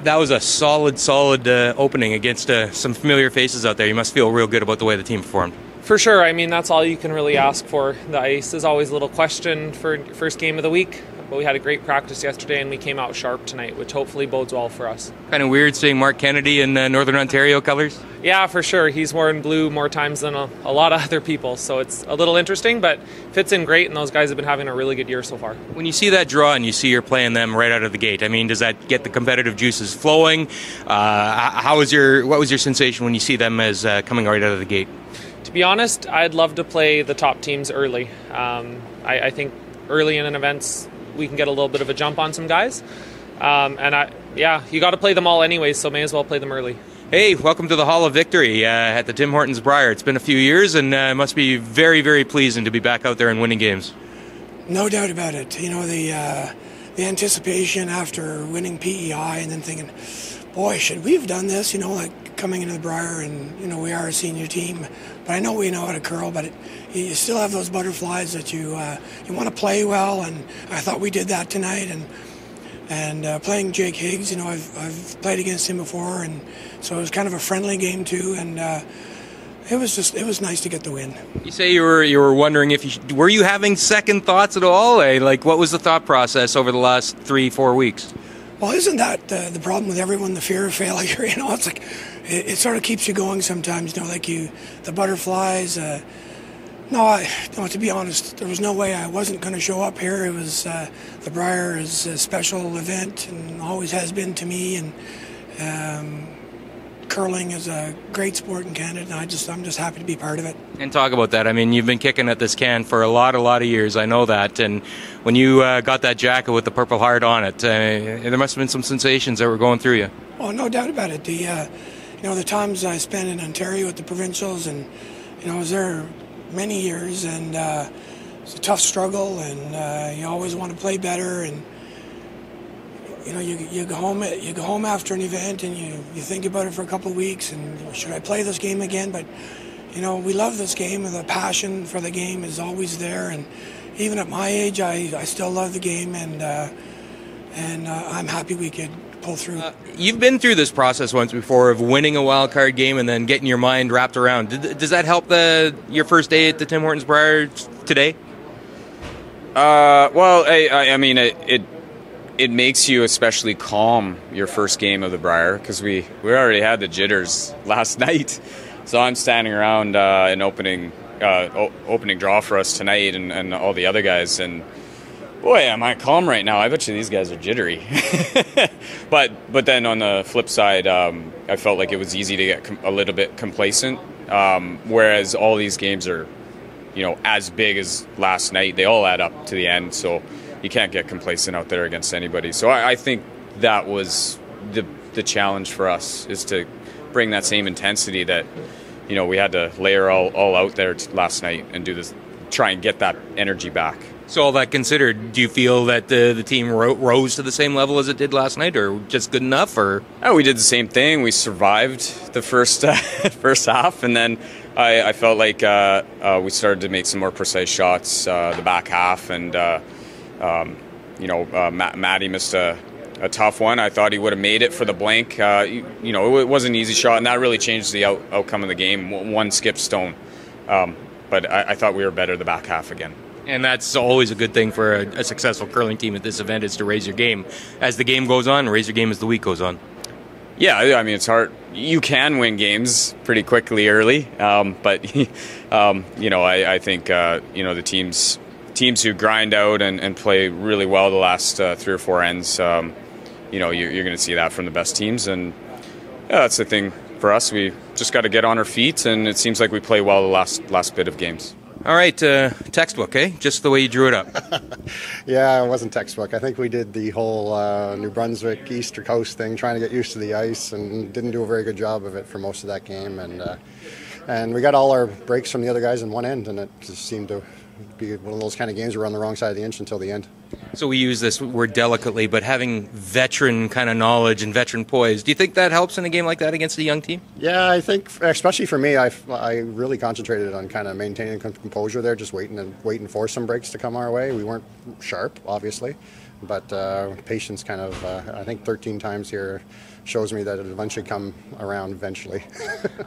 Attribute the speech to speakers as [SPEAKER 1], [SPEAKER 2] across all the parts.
[SPEAKER 1] That was a solid opening against some familiar faces out there. You must feel real good about the way the team performed.
[SPEAKER 2] For sure. I mean, that's all you can really ask for. The ice is always a little question for first game of the week, but we had a great practice yesterday and we came out sharp tonight, which hopefully bodes well for us.
[SPEAKER 1] Kind of weird seeing Mark Kennedy in Northern Ontario colors?
[SPEAKER 2] Yeah, for sure. He's worn blue more times than a lot of other people, so it's a little interesting, but fits in great, and those guys have been having a really good year so far.
[SPEAKER 1] When you see that draw and you see you're playing them right out of the gate, I mean, does that get the competitive juices flowing? What was your sensation when you see them as coming right out of the gate?
[SPEAKER 2] To be honest, I'd love to play the top teams early. I think early in events we can get a little bit of a jump on some guys. You got to play them all anyways, so may as well play them early.
[SPEAKER 1] Hey, welcome to the Hall of Victory at the Tim Hortons Brier. It's been a few years, and it must be very, very pleasing to be back out there and winning games.
[SPEAKER 3] No doubt about it. You know, the anticipation after winning PEI and then thinking, boy, should we have done this? You know, like coming into the Brier, and, you know, we are a senior team, but I know we know how to curl, but you still have those butterflies that you want to play well, and I thought we did that tonight. And playing Jake Higgs, you know, I've played against him before, and so it was kind of a friendly game too, and it was nice to get the win.
[SPEAKER 1] You say you were wondering if were you having second thoughts at all? Like, what was the thought process over the last 3-4 weeks?
[SPEAKER 3] Well, isn't that the problem with everyone? The fear of failure. You know, it's like it sort of keeps you going sometimes. You know, like the butterflies. No, to be honest, there was no way I wasn't going to show up here. It was the Brier is a special event and always has been to me, and curling is a great sport in Canada, and I'm just happy to be part of it. And
[SPEAKER 1] talk about that. I mean, you've been kicking at this can for a lot of years. I know that. And when you got that jacket with the Purple Heart on it, there must have been some sensations that were going through you.
[SPEAKER 3] Oh, no doubt about it. The times I spent in Ontario at the provincials, and I was there many years, and it's a tough struggle, and you always want to play better, and you go home after an event, and you think about it for a couple of weeks, and should I play this game again? But we love this game, and the passion for the game is always there, and even at my age, I still love the game, and I'm happy we could pull through.
[SPEAKER 1] You've been through this process once before of winning a wild card game and then getting your mind wrapped around. Does that help your first day at the Tim Hortons Brier today?
[SPEAKER 4] I mean, it makes you especially calm your first game of the Brier, because we already had the jitters last night. So I'm standing around an opening draw for us tonight, and all the other guys, and boy, am I calm right now. I bet you these guys are jittery. But then on the flip side, I felt like it was easy to get a little bit complacent, whereas all these games are, as big as last night. They all add up to the end, so you can't get complacent out there against anybody. So I think that was the challenge for us, is to bring that same intensity that we had to layer all out there last night and do this, try and get that energy back.
[SPEAKER 1] So all that considered, do you feel that the team rose to the same level as it did last night, or just good enough? Or
[SPEAKER 4] we did the same thing. We survived the first half, and then I felt like we started to make some more precise shots the back half, and Matty missed a tough one. I thought he would have made it for the blank. It was an easy shot, and that really changed the outcome of the game. One skip stone, but I thought we were better the back half again.
[SPEAKER 1] And that's always a good thing for a successful curling team at this event, is to raise your game as the game goes on, raise your game as the week goes on.
[SPEAKER 4] Yeah, I mean, it's hard. You can win games pretty quickly early, but I think the teams who grind out and play really well the last 3 or 4 ends, you're going to see that from the best teams, and that's the thing for us. We just got to get on our feet, and it seems like we play well the last bit of games.
[SPEAKER 1] All right, textbook, eh? Just the way you drew it up.
[SPEAKER 5] Yeah, it wasn't textbook. I think we did the whole New Brunswick, Easter Coast thing, trying to get used to the ice, and didn't do a very good job of it for most of that game. And we got all our breaks from the other guys in one end, and it just seemed to be one of those kind of games where we're on the wrong side of the inch until the end.
[SPEAKER 1] So we use this word delicately, but having veteran kind of knowledge and veteran poise, do you think that helps in a game like that against a young team?
[SPEAKER 5] Yeah, I think, especially for me, I really concentrated on kind of maintaining composure there, just waiting for some breaks to come our way. We weren't sharp, obviously, but patience kind of, I think 13 times here shows me that it'll eventually come around eventually.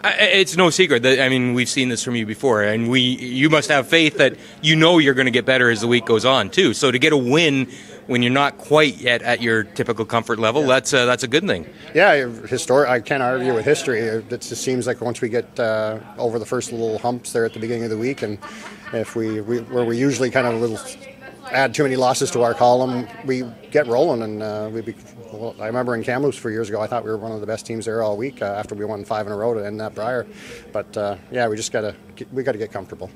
[SPEAKER 1] It's no secret that, I mean, we've seen this from you before, and you must have faith that you know you're going to get better as the week goes on too. So to get a win when you're not quite yet at your typical comfort level, that's a good thing.
[SPEAKER 5] Yeah, I can't argue with history. It just seems like once we get over the first little humps there at the beginning of the week, and if where we usually kind of add too many losses to our column, we get rolling, and I remember in Kamloops 4 years ago, I thought we were one of the best teams there all week after we won 5 in a row to end that Brier. But yeah, we got to get comfortable.